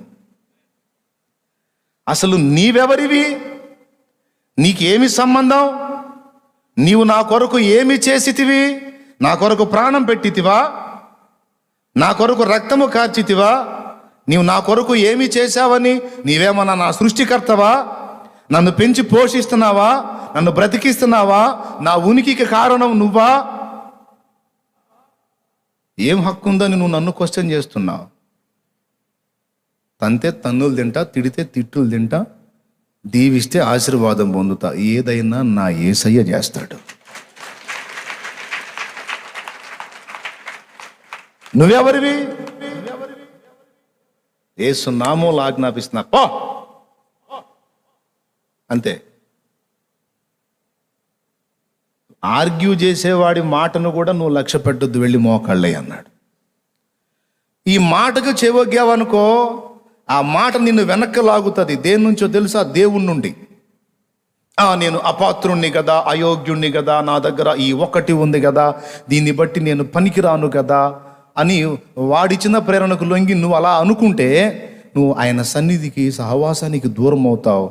అసలు నీవెవరివి? నీకేమి సంబంధం? నీవు నా కొరకు ఏమి చేసితివి? నా కొరకు ప్రాణం పెట్టితివా? నా కొరకు రక్తము కార్చితివా? నీవు నా కొరకు ఏమి చేశావని? నీవేమన్నా నా సృష్టికర్తవా? నన్ను పెంచి పోషిస్తున్నావా? నన్ను బ్రతికిస్తున్నావా? నా ఉనికికి కారణం నువ్వా? ఏం హక్కు ఉందని నువ్వు నన్ను క్వశ్చన్ చేస్తున్నావు? తంతే తన్నులు తింటా, తిడితే తిట్టులు తింటా, దీవిస్తే ఆశీర్వాదం పొందుతా. ఏదైనా నా యేసయ్య చేస్తాడు. నువ్వెవరివి? యేసు నామములో ఆజ్ఞాపిస్తున్నా, పో అంతే. ఆర్గ్యూ చేసేవాడి మాటను కూడా నువ్వు లక్ష్య పెట్టొద్దు, వెళ్ళి మోకాళ్ళే అన్నాడు. ఈ మాటకు చెవొగ్గావనుకో, ఆ మాట నిన్ను వెనక్కి లాగుతుంది. దేని నుంచో తెలుసా? దేవుని నుండి. నేను అపాత్రుణ్ణి కదా, అయోగ్యుణ్ణి కదా, నా దగ్గర ఈ ఒక్కటి ఉంది కదా, దీన్ని బట్టి నేను పనికిరాను కదా అని వాడిచ్చిన ప్రేరణకు లొంగి నువ్వు అలా అనుకుంటే నువ్వు ఆయన సన్నిధికి, సహవాసానికి దూరం అవుతావు.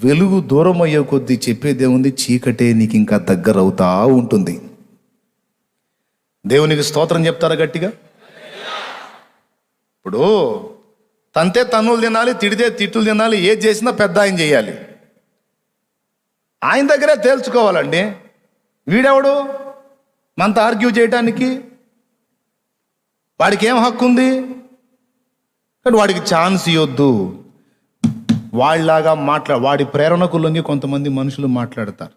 వెలుగు దూరం అయ్యే కొద్దీ చెప్పేదేముంది, చీకటే నీకు ఇంకా దగ్గర అవుతా ఉంటుంది. దేవునికి స్తోత్రం చెప్తారా గట్టిగా? ఇప్పుడు తంతే తన్నులు తినాలి, తిడితే తిట్టులు తినాలి, ఏది చేసినా పెద్ద ఆయన చేయాలి. ఆయన దగ్గరే తేల్చుకోవాలండి. వీడెవడు మనతో ఆర్గ్యూ చేయటానికి? వాడికి ఏం హక్కు ఉంది? కానీ వాడికి ఛాన్స్ ఇవ్వద్దు. వాళ్ళలాగా వాడి ప్రేరణకు లొంగి కొంతమంది మనుషులు మాట్లాడతారు,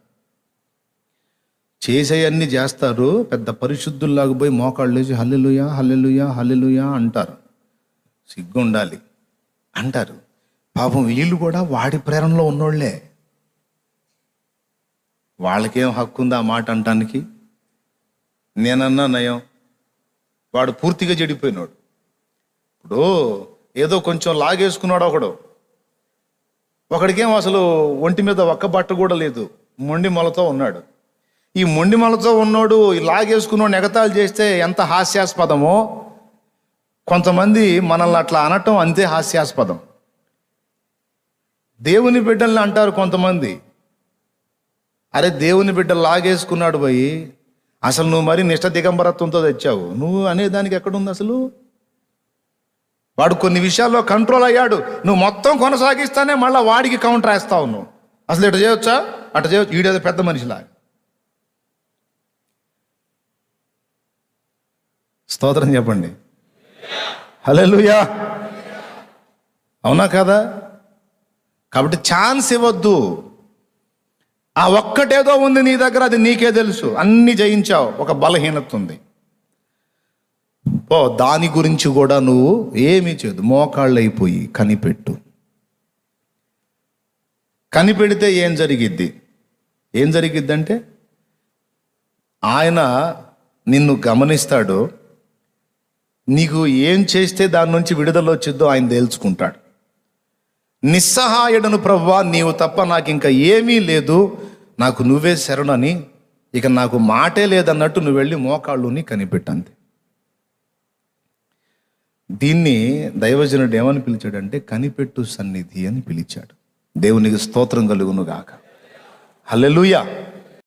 చేసేయన్నీ చేస్తారు. పెద్ద పరిశుద్ధుల్లాగా పోయి మోకాళ్ళు లేచి హల్లెలూయా హల్లెలూయా హల్లెలూయా అంటారు. సిగ్గుండాలి అంటారు. పాపం వీళ్ళు కూడా వాడి ప్రేరణలో ఉన్నోళ్లే. వాళ్ళకేం హక్కు ఉంది ఆ మాట అంటానికి? నేనన్నా నయం, వాడు పూర్తిగా చెడిపోయినాడు. ఇప్పుడు ఏదో కొంచెం లాగేసుకున్నాడు ఒకడికేం అసలు ఒంటి మీద ఒక్క బట్ట కూడా లేదు, మొండి మొలతో ఉన్నాడు. ఈ మొండి మొలతో ఉన్నోడు లాగేసుకున్నాడు ఎగతాళి చేస్తే ఎంత హాస్యాస్పదమో, కొంతమంది మనల్ని అట్లా అనటం అంతే హాస్యాస్పదం. దేవుని బిడ్డల్ని అంటారు కొంతమంది. అరే దేవుని బిడ్డ లాగేసుకున్నాడు పోయి, అసలు నువ్వు మరి నిష్ట దిగంబరత్వంతో తెచ్చావు. నువ్వు అనేదానికి ఎక్కడుంది అసలు? వాడు కొన్ని విషయాల్లో కంట్రోల్ అయ్యాడు, నువ్వు మొత్తం కొనసాగిస్తానే మళ్ళీ వాడికి కౌంటర్ వేస్తావు. నువ్వు అసలు ఇట్లా చేయొచ్చా, అట్లా చేయవచ్చు. వీడేదో పెద్ద మనిషిలా. స్తోత్రం చెప్పండి, హల్లెలూయా. అవునా కదా? కాబట్టి ఛాన్స్ ఇవ్వద్దు. ఆ ఒక్కటేదో ఉంది నీ దగ్గర, అది నీకే తెలుసు. అన్ని జయించావు, ఒక బలహీనత ఉంది. దాని గురించి కూడా నువ్వు ఏమీ చేయదు, మోకాళ్ళు అయిపోయి కనిపెట్టు. కనిపెడితే ఏం జరిగిద్దంటే ఆయన నిన్ను గమనిస్తాడు. నీకు ఏం చేస్తే దాని నుంచి విడుదల వచ్చిద్దో ఆయన తేల్చుకుంటాడు. నిస్సహాయుడను ప్రభువా, నీవు తప్ప నాకు ఇంకా ఏమీ లేదు, నాకు నువ్వే శరణని, ఇక నాకు మాటే లేదన్నట్టు నువ్వు వెళ్ళి మోకాళ్ళుని కనిపెట్టంతే. దీన్ని దైవజనుడు ఏమని పిలిచాడంటే కనిపెట్టు సన్నిధి అని పిలిచాడు. దేవునికి స్తోత్రం కలుగును గాక. హల్లెలూయా.